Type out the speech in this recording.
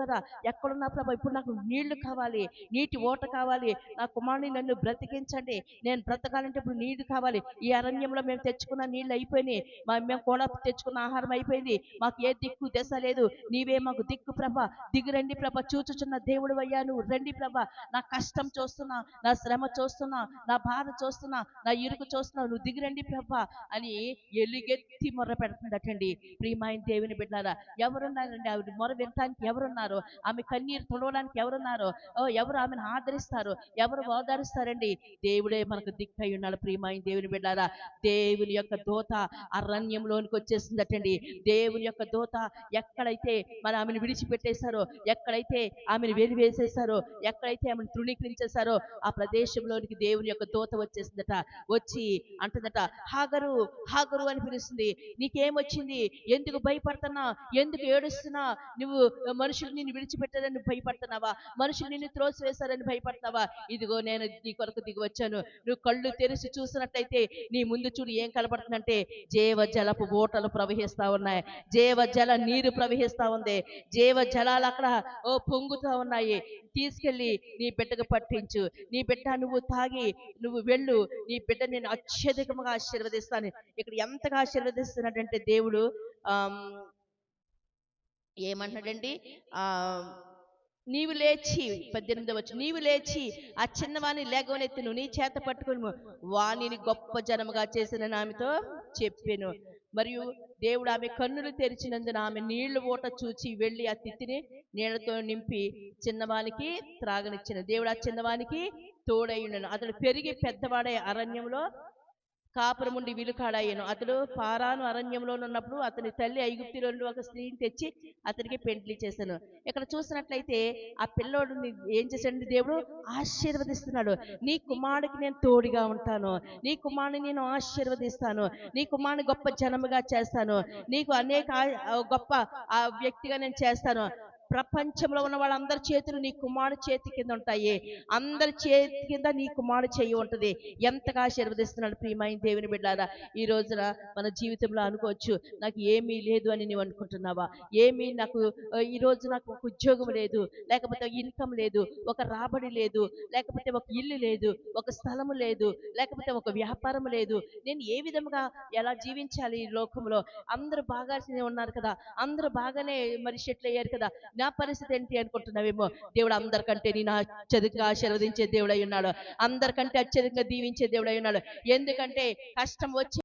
కదా, ఎక్కడున్నా ప్రభా ఇప్పుడు నాకు నీళ్లు కావాలి, నీటి ఓట కావాలి, నా కుమారుని నన్ను బ్రతికించండి, నేను బ్రతకాలంటే ఇప్పుడు నీళ్లు కావాలి. ఈ అరణ్యంలో మేము తెచ్చుకున్న నీళ్లు అయిపోయినాయి, మేము కూడా తెచ్చుకున్న ఆహారం అయిపోయింది, మాకు ఏ దిక్కు దశ లేదు, నీవే మాకు దిక్కు ప్రభ, దిగురండి ప్రభ, చూచుచున్న దేవుడు అయ్యా నువ్వు రండి ప్రభ, నా కష్టం చూస్తున్నా, నా శ్రమ చూస్తున్నా, నా బాధ చూస్తున్నా, నా ఇరుకు చూస్తున్నా, నువ్వు దిగురండి ప్రభ అని ఎలుగెత్తి మొర్ర పెడుతుందటండి. ప్రియమైన దేవుని బిడ్డారా, ఎవరున్నారండి ఆవిడ మొర వినటానికి? ఎవరున్నారు? ఆమె కన్నీరు తుడవడానికి ఎవరున్నారు? ఎవరు ఆమెను ఆదరిస్తారు? ఎవరు ఓదారుస్తారండి? దేవుడే మనకు దిక్కై ఉన్నాడు. ప్రియమైన దేవుని బిడ్డారా, దేవుని యొక్క దూత అరణ్యంలోనికి వచ్చేసిందటండి. దేవుని యొక్క దూత ఎక్కడైతే మరి ఆమెను విడిచిపెట్టేశారో, ఎక్కడైతే ఆమెను వెలివేసేశారో, ఎక్కడైతే ఆమెను తృణీకరించేశారో ఆ ప్రదేశంలోనికి దేవుని యొక్క దూత వచ్చేసిందట. వచ్చి అంటుందట, హాగరు హాగరు అని పిలుస్తుంది. నీకేమొచ్చింది? ఎందుకు భయపడుతున్నా? ఎందుకు ఏడుస్తున్నా? నువ్వు మనుషులు నిన్ను విడిచిపెట్టారని భయపడుతున్నావా? మనుషులు నిన్ను త్రోసివేశారని భయపడుతున్నావా? ఇదిగో నేను నీ కొరకు దిగి వచ్చాను. నువ్వు కళ్ళు తెరిచి చూసినట్టయితే నీ ముందు చూడు ఏం కనబడుతుందంటే జీవ జలపు ఓటలు ప్రవహిస్తా ఉన్నాయి, జీవ జల నీరు ప్రవహిస్తా ఉంది, జీవ జలాలు అక్కడ పొంగుతా ఉన్నాయి. తీసుకెళ్ళి నీ బిడ్డకు పట్టించు, నీ బిడ్డ నువ్వు తాగి నువ్వు వెళ్ళు, నీ బిడ్డ నేను అత్యధికంగా ఆశీర్వదిస్తాను. ఇక్కడ ఎంతగా ఆశీర్వదిస్తున్నాడంటే దేవుడు ఏమంటాడండి, నీవు లేచి 18వ నీవు లేచి ఆ చిన్నవాణి లేగవనెత్తి నువ్వు నీ చేత పట్టుకుని వాణిని గొప్ప జనముగా చేసిన ఆమెతో చెప్పాను. మరియు దేవుడు ఆమె కన్నులు తెరిచినందున ఆమె నీళ్లు ఓట చూచి వెళ్ళి ఆ తిత్తిని నీళ్లతో నింపి చిన్నవానికి త్రాగనిచ్చిన. దేవుడు ఆ చిన్నవానికి తోడయ్యుండెను. అతడు పెరిగి పెద్దవాడే అరణ్యంలో కాపురముండి విలుకాడాయను. అతడు పారాను అరణ్యంలో ఉన్నప్పుడు అతని తల్లి ఐగుప్తులో ఒక స్త్రీని తెచ్చి అతనికి పెండ్లి చేశాను. ఇక్కడ చూసినట్లయితే ఆ పిల్లోడిని ఏం చేశాడు? దేవుడు ఆశీర్వదిస్తున్నాడు. నీ కుమారుడికి నేను తోడుగా ఉంటాను, నీ కుమారుని నేను ఆశీర్వదిస్తాను, నీ కుమారుని గొప్ప జనముగా చేస్తాను, నీకు అనేక గొప్ప వ్యక్తిగా నేను చేస్తాను. ప్రపంచంలో ఉన్న వాళ్ళందరి చేతులు నీ కుమారుడు చేతి కింద ఉంటాయి, అందరి చేతి కింద నీ కుమారుడు చేయి ఉంటుంది. ఎంతగా ఆశీర్వదిస్తున్నాడు ప్రియమైన దేవుని బిడ్డారా. ఈ రోజున మన జీవితంలో అనుకోవచ్చు, నాకు ఏమీ లేదు అని నువ్వు అనుకుంటున్నావా? నాకు ఈ రోజు నాకు ఒక ఉద్యోగం లేదు, లేకపోతే ఇన్కమ్ లేదు, ఒక రాబడి లేదు, లేకపోతే ఒక ఇల్లు లేదు, ఒక స్థలము లేదు, లేకపోతే ఒక వ్యాపారం లేదు, నేను ఏ విధంగా ఎలా జీవించాలి ఈ లోకంలో? అందరూ బాగానే ఉన్నారు కదా, అందరూ బాగానే మరి సెటిల్ అయ్యారు కదా, నా పరిస్థితి ఏంటి అనుకుంటున్నావేమో. దేవుడు అందరికంటే నేను అత్యధికంగా ఆశీర్వదించే దేవుడై ఉన్నాడు, అందరికంటే అత్యధికంగా దీవించే దేవుడై ఉన్నాడు. ఎందుకంటే కష్టం వచ్చి